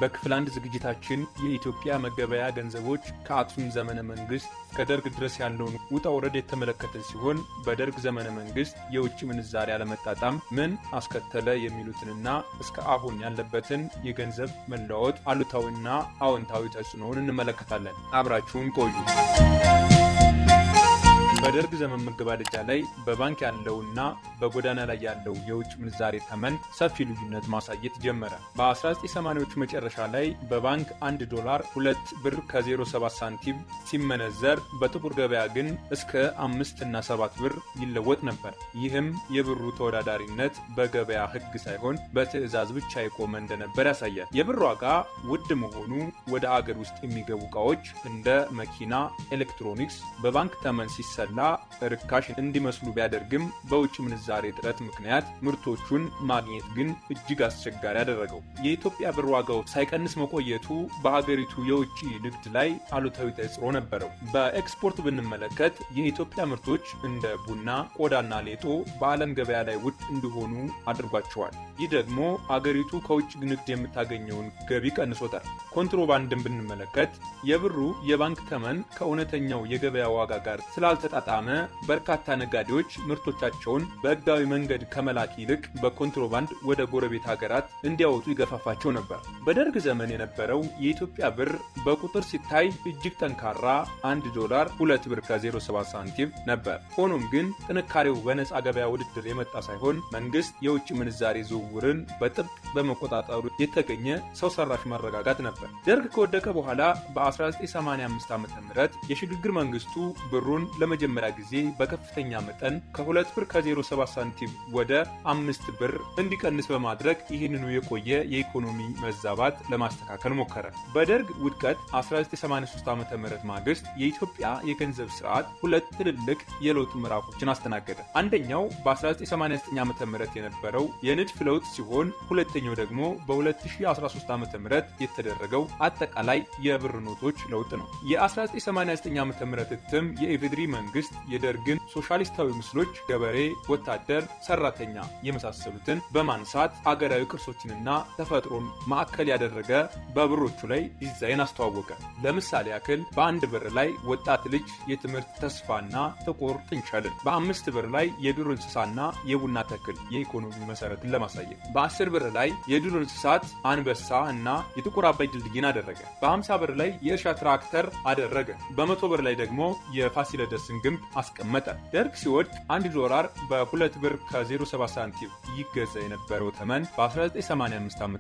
በክፍል 1 ዝግጅታችን የኢትዮጵያ መገበያ ገንዘቦች ከአክሱም ዘመነ መንግስት ከደርግ ድረስ ያለውን ውጣ ውረድ የተመለከተ ሲሆን በደርግ ዘመነ መንግስት የውጭ ምንዛሪ አለመጣጣም ምን አስከተለ የሚሉትንና እስከ አሁን ያለበትን የገንዘብ መለዋወጥ አሉታዊና አዎንታዊ ተጽዕኖውን እንመለከታለን። አብራችሁን ቆዩ። በደርግ ዘመን መገባደጃ ላይ በባንክ ያለውና በጎዳና ላይ ያለው የውጭ ምንዛሬ ተመን ሰፊ ልዩነት ማሳየት ጀመረ። በ1980ዎቹ መጨረሻ ላይ በባንክ $1 2 ብር ከ07 ሳንቲም ሲመነዘር በጥቁር ገበያ ግን እስከ 5 እና 7 ብር ይለወጥ ነበር። ይህም የብሩ ተወዳዳሪነት በገበያ ሕግ ሳይሆን በትዕዛዝ ብቻ የቆመ እንደነበር ያሳያል። የብር ዋጋ ውድ መሆኑ ወደ አገር ውስጥ የሚገቡ ዕቃዎች እንደ መኪና፣ ኤሌክትሮኒክስ በባንክ ተመን ሲሰላ ርካሽ እንዲመስሉ ቢያደርግም በውጭ ምንዛሬ እጥረት ምክንያት ምርቶቹን ማግኘት ግን እጅግ አስቸጋሪ ያደረገው። የኢትዮጵያ ብር ዋጋው ሳይቀንስ መቆየቱ በሀገሪቱ የውጭ ንግድ ላይ አሉታዊ ተጽዕኖ ነበረው። በኤክስፖርት ብንመለከት የኢትዮጵያ ምርቶች እንደ ቡና፣ ቆዳና ሌጦ በዓለም ገበያ ላይ ውድ እንዲሆኑ አድርጓቸዋል። ይህ ደግሞ አገሪቱ ከውጭ ንግድ የምታገኘውን ገቢ ቀንሶታል። ኮንትሮባንድን ብንመለከት የብሩ የባንክ ተመን ከእውነተኛው የገበያ ዋጋ ጋር ስላልተጣጣመ በርካታ ነጋዴዎች ምርቶቻቸውን በሕጋዊ መንገድ ከመላክ ይልቅ በኮንትሮባንድ ወደ ጎረቤት ሀገራት እንዲያወጡ ይገፋፋቸው ነበር። በደርግ ዘመን የነበረው የኢትዮጵያ ብር በቁጥር ሲታይ እጅግ ጠንካራ $1 2 ብር ከ07 ሳንቲም ነበር። ሆኖም ግን ጥንካሬው በነፃ ገበያ ውድድር የመጣ ሳይሆን መንግስት የውጭ ምንዛሬ ዝውውርን በጥብቅ በመቆጣጠሩ የተገኘ ሰው ሰራሽ መረጋጋት ነበር። ደርግ ከወደቀ በኋላ በ1985 ዓ.ም የሽግግር መንግስቱ ብሩን ለመጀመሪያ ጊዜ በከፍተኛ መጠን ከ2 ብር ከ07 ሳንቲም ወደ 5 ብር እንዲቀንስ በማድረግ ይህንኑ የቆየ የኢኮኖሚ መዛባት ለማስተካከል ሞከረ። በደርግ ውድቀት 1983 ዓ.ም ማግስት የኢትዮጵያ የገንዘብ ስርዓት ሁለት ትልልቅ የለውጥ ምዕራፎችን አስተናገደ። አንደኛው በ1989 ዓ.ም የነበረው የንድፍ ለውጥ ሲሆን ሁለተኛው ደግሞ በ2013 ዓ.ም የተደረገው አጠቃላይ የብር ኖቶች ለውጥ ነው። የ1989 ዓ.ም እትም የኢፌዴሪ መንግስት የደርግን ሶሻሊስታዊ ምስሎች ገበሬ፣ ወታደር፣ ሰራተኛ የመሳሰሉትን በማንሳት አገራዊ ቅርሶችንና ተፈጥሮን ማዕከል ያደረገ በብሮቹ ላይ ዲዛይን አስተዋወቀ። ለምሳሌ ያክል በ1 ብር ላይ ወጣት ልጅ የትምህርት ተስፋና ጥቁር ጥንቸልን፣ በ5 ብር ላይ የዱር እንስሳና የቡና ተክል የኢኮኖሚ መሰረትን ለማሳየት፣ በ10 ብር ላይ የዱር እንስሳት አንበሳ እና የጥቁር አባይ ድልድይን አደረገ። በ50 ብር ላይ የእርሻ ትራክተር አደረገ። በ100 ብር ላይ ደግሞ የፋሲለደስን ግንብ አስቀመጠ። ደርግ ሲወድቅ $1 በ2 ብር ከ07 ሳንቲም ይገዛ የነበረው ተመን በ1985 ዓ.ም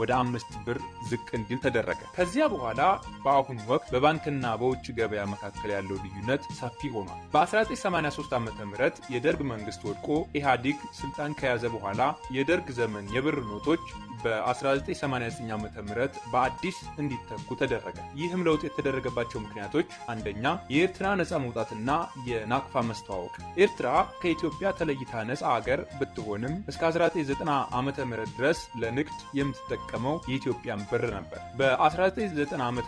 ወደ 5 ብር ዝቅ እንዲል ተደረገ። ከዚያ በኋላ በአሁኑ ወቅት በባንክና በውጭ ገበያ መካከል ያለው ልዩነት ሰፊ ሆኗል። በ1983 ዓ.ም የደርግ መንግስት ወድቆ ኢህአዴግ ስልጣን ከያዘ በኋላ የደርግ ዘመን የብር ኖቶች በ1989 ዓ.ም በአዲስ እንዲተኩ ተደረገ። ይህም ለውጥ የተደረገባቸው ምክንያቶች አንደኛ የኤርትራ ነፃ መውጣትና የናቅፋ መስተዋወቅ። ኤርትራ ከኢትዮጵያ ተለይታ ነፃ ሀገር ብትሆንም እስከ 1990 ዓ.ም ድረስ ለንግድ የምትጠቀመው የኢትዮጵያን ብር ነበር። በ1990 ዓ.ም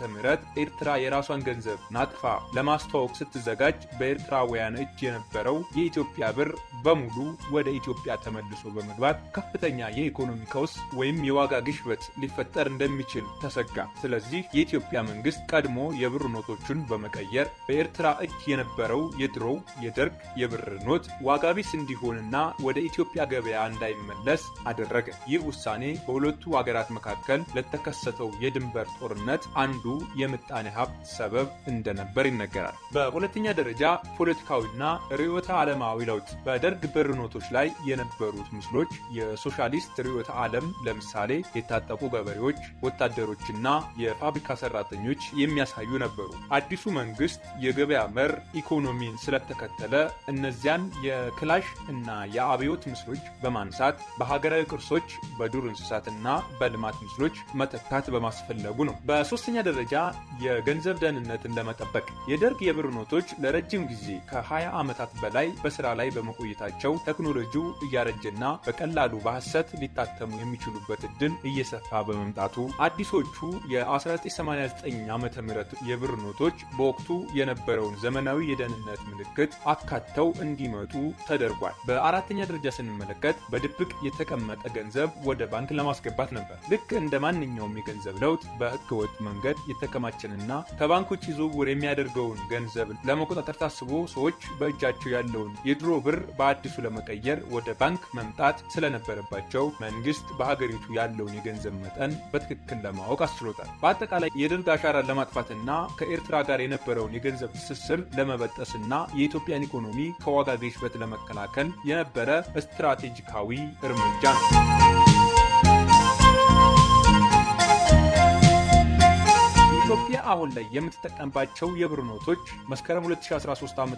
ኤርትራ የራሷን ገንዘብ ናቅፋ ለማስተዋወቅ ስትዘጋጅ በኤርትራውያን እጅ የነበረው የኢትዮጵያ ብር በሙሉ ወደ ኢትዮጵያ ተመልሶ በመግባት ከፍተኛ የኢኮኖሚ ቀውስ ወይም የዋጋ ግሽበት ሊፈጠር እንደሚችል ተሰጋ። ስለዚህ የኢትዮጵያ መንግስት ቀድሞ የብር ኖቶቹን በመቀየር በኤርትራ እጅ የነበረው የድሮው የደርግ የብር ኖት ዋጋ ቢስ እንዲሆንና ወደ ኢትዮጵያ ገበያ እንዳይመለስ አደረገ። ይህ ውሳኔ በሁለቱ ሀገራት መካከል ለተከሰተው የድንበር ጦርነት አንዱ የምጣኔ ሀብት ሰበብ እንደነበር ይነገራል። በሁለተኛ ደረጃ ፖለቲካዊና ርዕዮተ ዓለማዊ ለውጥ። በደርግ ብር ኖቶች ላይ የነበሩት ምስሎች የሶሻሊስት ርዕዮተ ዓለም ለምሳሌ የታጠቁ ገበሬዎች፣ ወታደሮችና የፋብሪካ ሰራተኞች የሚያሳዩ ነበሩ። አዲሱ መንግስት የገበያ መር ኢኮኖሚን ስለተከተለ እነዚያን የክላሽ እና የአብዮት ምስሎች በማንሳት በሀገራዊ ቅርሶች፣ በዱር እንስሳትና በልማት ምስሎች መተካት በማስፈለጉ ነው። በሶስተኛ ደረጃ የገንዘብ ደህንነትን ለመጠበቅ የደርግ የብር ኖቶች ለረጅም ጊዜ ከ20 ዓመታት በላይ በስራ ላይ በመቆየታቸው ቴክኖሎጂው እያረጀና በቀላሉ በሐሰት ሊታተሙ የሚችሉበት ዕድል እየሰፋ በመምጣቱ አዲሶቹ የ1989 ዓመተ ምህረት የብር ኖቶች በወቅቱ የነበረውን ዘመናዊ የደህንነት ምልክት አካተው እንዲመጡ ተደርጓል። በአራተኛ ደረጃ ስንመለከት በድብቅ የተቀመጠ ገንዘብ ወደ ባንክ ለማስገባት ነበር። ልክ እንደ ማንኛውም የገንዘብ ለውጥ በህገወጥ መንገድ የተከማቸንና ከባንክ ውጭ ዝውውር የሚያደርገውን ገንዘብ ለመቆጣጠር ታስቦ ሰዎች በእጃቸው ያለውን የድሮ ብር በአዲሱ ለመቀየር ወደ ባንክ መምጣት ስለነበረባቸው መንግስት በሀገሪቱ ያለውን የገንዘብ መጠን በትክክል ለማወቅ አስችሎታል። በአጠቃላይ የደርግ አሻራን ለማጥፋትና ከኤርትራ ጋር የነበረውን የገንዘብ ትስስር ለመበጠስና የኢትዮጵያን ኢኮኖሚ ከዋጋ ግሽበት ለመከላከል የነበረ ስትራቴጂካዊ እርምጃ ነው። ኢትዮጵያ አሁን ላይ የምትጠቀምባቸው የብር ኖቶች መስከረም 2013 ዓ.ም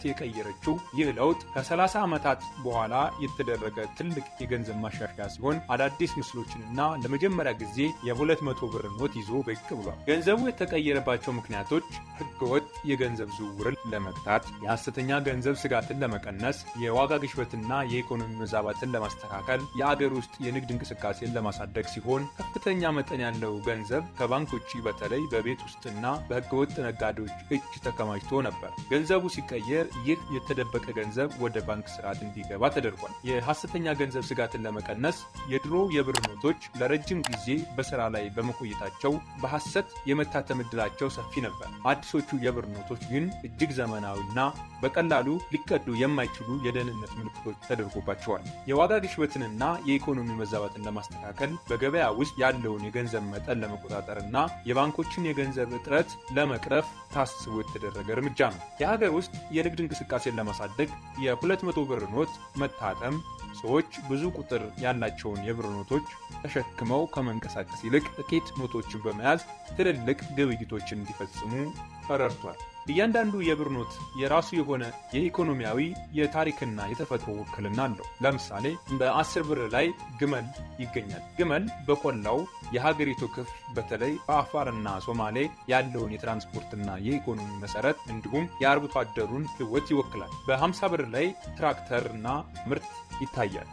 የቀየረችው ይህ ለውጥ ከ30 ዓመታት በኋላ የተደረገ ትልቅ የገንዘብ ማሻሻያ ሲሆን አዳዲስ ምስሎችንና ለመጀመሪያ ጊዜ የ200 ብር ኖት ይዞ ብቅ ብሏል። ገንዘቡ የተቀየረባቸው ምክንያቶች ህገወጥ የገንዘብ ዝውውርን ለመግታት፣ የሐሰተኛ ገንዘብ ስጋትን ለመቀነስ፣ የዋጋ ግሽበትና የኢኮኖሚ መዛባትን ለማስተካከል፣ የአገር ውስጥ የንግድ እንቅስቃሴን ለማሳደግ ሲሆን ከፍተኛ መጠን ያለው ገንዘብ ከባንክ ውጭ በተለይ በቤት ውስጥና በህገወጥ ነጋዴዎች እጅ ተከማችቶ ነበር። ገንዘቡ ሲቀየር ይህ የተደበቀ ገንዘብ ወደ ባንክ ስርዓት እንዲገባ ተደርጓል። የሐሰተኛ ገንዘብ ስጋትን ለመቀነስ የድሮ የብር ኖቶች ለረጅም ጊዜ በስራ ላይ በመቆየታቸው በሐሰት የመታተም ዕድላቸው ሰፊ ነበር። አዲሶቹ የብር ኖቶች ግን እጅግ ዘመናዊና በቀላሉ ሊቀዱ የማይችሉ የደህንነት ምልክቶች ተደርጎባቸዋል። የዋጋ ግሽበትንና የኢኮኖሚ መዛባትን ለማስተካከል በገበያ ውስጥ ያለውን የገንዘብ መጠን ለመቆጣጠርና የባንኮችን የገንዘብ እጥረት ለመቅረፍ ታስቦ የተደረገ እርምጃ ነው። የሀገር ውስጥ የንግድ እንቅስቃሴን ለማሳደግ የ200 ብር ኖት መታተም ሰዎች ብዙ ቁጥር ያላቸውን የብር ኖቶች ተሸክመው ከመንቀሳቀስ ይልቅ ጥቂት ኖቶችን በመያዝ ትልልቅ ግብይቶችን እንዲፈጽሙ ረድቷል። እያንዳንዱ የብር ኖት የራሱ የሆነ የኢኮኖሚያዊ የታሪክና የተፈጥሮ ውክልና አለው። ለምሳሌ በ10 ብር ላይ ግመል ይገኛል። ግመል በቆላው የሀገሪቱ ክፍል በተለይ በአፋርና ሶማሌ ያለውን የትራንስፖርትና የኢኮኖሚ መሰረት እንዲሁም የአርብቶ አደሩን ሕይወት ይወክላል። በ50 ብር ላይ ትራክተርና ምርት ይታያል።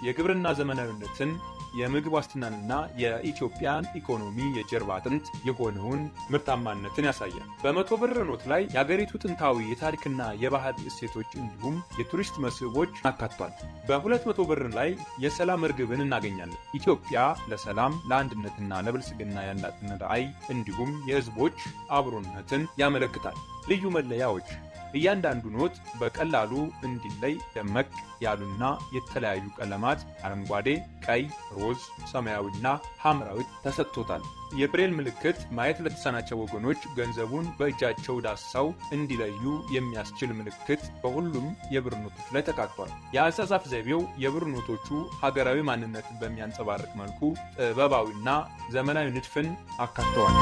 የግብርና ዘመናዊነትን፣ የምግብ ዋስትናንና የኢትዮጵያን ኢኮኖሚ የጀርባ አጥንት የሆነውን ምርታማነትን ያሳያል። በ100 ብር ኖት ላይ የአገሪቱ ጥንታዊ የታሪክና የባህል እሴቶች እንዲሁም የቱሪስት መስህቦች አካቷል። በ200 ብር ላይ የሰላም እርግብን እናገኛለን። ኢትዮጵያ ለሰላም ለአንድነትና ለብልጽግና ያላትን ራዕይ እንዲሁም የህዝቦች አብሮነትን ያመለክታል። ልዩ መለያዎች እያንዳንዱ ኖት በቀላሉ እንዲለይ ደመቅ ያሉና የተለያዩ ቀለማት አረንጓዴ፣ ቀይ፣ ሮዝ፣ ሰማያዊና ሐምራዊ ተሰጥቶታል። የብሬል ምልክት ማየት ለተሳናቸው ወገኖች ገንዘቡን በእጃቸው ዳሰው እንዲለዩ የሚያስችል ምልክት በሁሉም የብር ኖቶች ላይ ተካቷል። የአጻጻፍ ዘይቤው የብር ኖቶቹ ሀገራዊ ማንነትን በሚያንጸባርቅ መልኩ ጥበባዊና ዘመናዊ ንድፍን አካተዋል።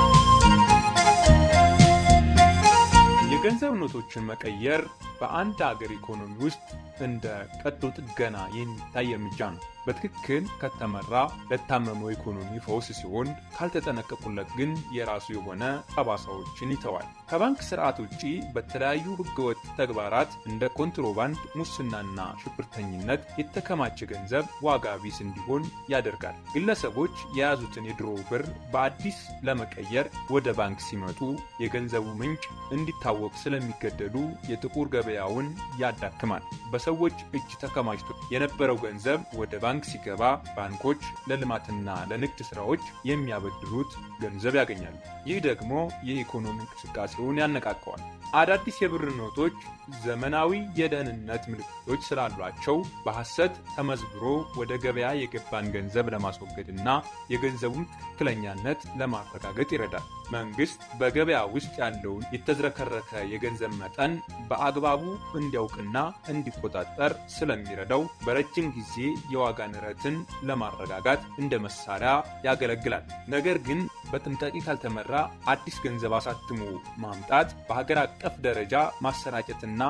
የገንዘብ ኖቶችን መቀየር በአንድ ሀገር ኢኮኖሚ ውስጥ እንደ ቀዶ ጥገና የሚታይ እርምጃ ነው። በትክክል ከተመራ ለታመመው ኢኮኖሚ ፈውስ ሲሆን፣ ካልተጠነቀቁለት ግን የራሱ የሆነ ጠባሳዎችን ይተዋል። ከባንክ ስርዓት ውጪ በተለያዩ ህገወጥ ተግባራት እንደ ኮንትሮባንድ፣ ሙስናና ሽብርተኝነት የተከማቸ ገንዘብ ዋጋ ቢስ እንዲሆን ያደርጋል። ግለሰቦች የያዙትን የድሮ ብር በአዲስ ለመቀየር ወደ ባንክ ሲመጡ የገንዘቡ ምንጭ እንዲታወቅ ስለሚገደዱ የጥቁር ገበያውን ያዳክማል። በሰዎች እጅ ተከማችቶ የነበረው ገንዘብ ወደ ባንክ ሲገባ ባንኮች ለልማትና ለንግድ ስራዎች የሚያበድሩት ገንዘብ ያገኛሉ። ይህ ደግሞ የኢኮኖሚ እንቅስቃሴውን ያነቃቀዋል። አዳዲስ የብር ኖቶች ዘመናዊ የደህንነት ምልክቶች ስላሏቸው በሐሰት ተመዝብሮ ወደ ገበያ የገባን ገንዘብ ለማስወገድና የገንዘቡን ትክክለኛነት ለማረጋገጥ ይረዳል። መንግስት በገበያ ውስጥ ያለውን የተዝረከረከ የገንዘብ መጠን በአግባቡ እንዲያውቅና እንዲቆጣጠር ስለሚረዳው በረጅም ጊዜ የዋጋ ንረትን ለማረጋጋት እንደ መሳሪያ ያገለግላል። ነገር ግን በጥንቃቄ ካልተመራ አዲስ ገንዘብ አሳትሞ ማምጣት፣ በሀገር አቀፍ ደረጃ ማሰራጨትና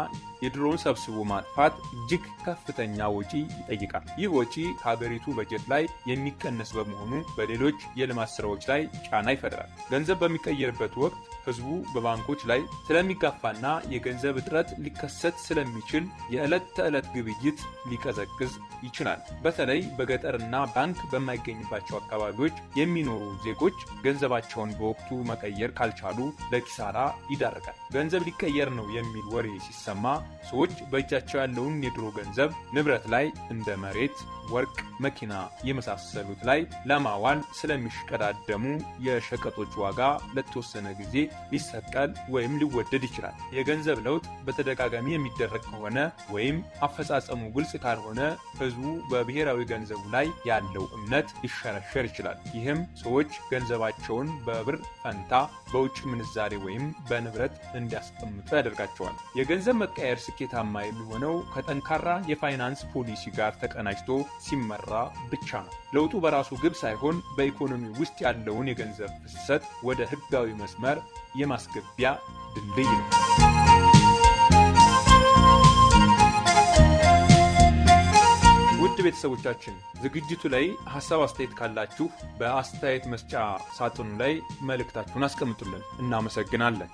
የድሮውን ሰብስቦ ማጥፋት እጅግ ከፍተኛ ወጪ ይጠይቃል። ይህ ወጪ ከሀገሪቱ በጀት ላይ የሚቀነስ በመሆኑ በሌሎች የልማት ስራዎች ላይ ጫና ይፈጥራል። ገንዘብ በሚቀየርበት ወቅት ህዝቡ በባንኮች ላይ ስለሚጋፋና የገንዘብ እጥረት ሊከሰት ስለሚችል የዕለት ተዕለት ግብይት ሊቀዘቅዝ ይችላል። በተለይ በገጠርና ባንክ በማይገኝባቸው አካባቢዎች የሚኖሩ ዜጎች ገንዘባቸውን በወቅቱ መቀየር ካልቻሉ ለኪሳራ ይዳረጋል። ገንዘብ ሊቀየር ነው የሚል ወሬ ሲሰማ ሰዎች በእጃቸው ያለውን የድሮ ገንዘብ ንብረት ላይ እንደ መሬት፣ ወርቅ፣ መኪና የመሳሰሉት ላይ ለማዋል ስለሚሽቀዳደሙ የሸቀጦች ዋጋ ለተወሰነ ጊዜ ሊሰቀል ወይም ሊወደድ ይችላል። የገንዘብ ለውጥ በተደጋጋሚ የሚደረግ ከሆነ ወይም አፈጻጸሙ ግልጽ ካልሆነ ህዝቡ በብሔራዊ ገንዘቡ ላይ ያለው እምነት ሊሸረሸር ይችላል። ይህም ሰዎች ገንዘባቸውን በብር ፈንታ በውጭ ምንዛሬ ወይም በንብረት እንዲያስቀምጡ ያደርጋቸዋል። የገንዘብ መቀየር ስኬታማ የሚሆነው ከጠንካራ የፋይናንስ ፖሊሲ ጋር ተቀናጅቶ ሲመራ ብቻ ነው። ለውጡ በራሱ ግብ ሳይሆን በኢኮኖሚ ውስጥ ያለውን የገንዘብ ፍሰት ወደ ህጋዊ መስመር የማስገቢያ ድልድይ ነው። ውድ ቤተሰቦቻችን ዝግጅቱ ላይ ሐሳብ አስተያየት ካላችሁ በአስተያየት መስጫ ሳጥኑ ላይ መልእክታችሁን አስቀምጡልን። እናመሰግናለን።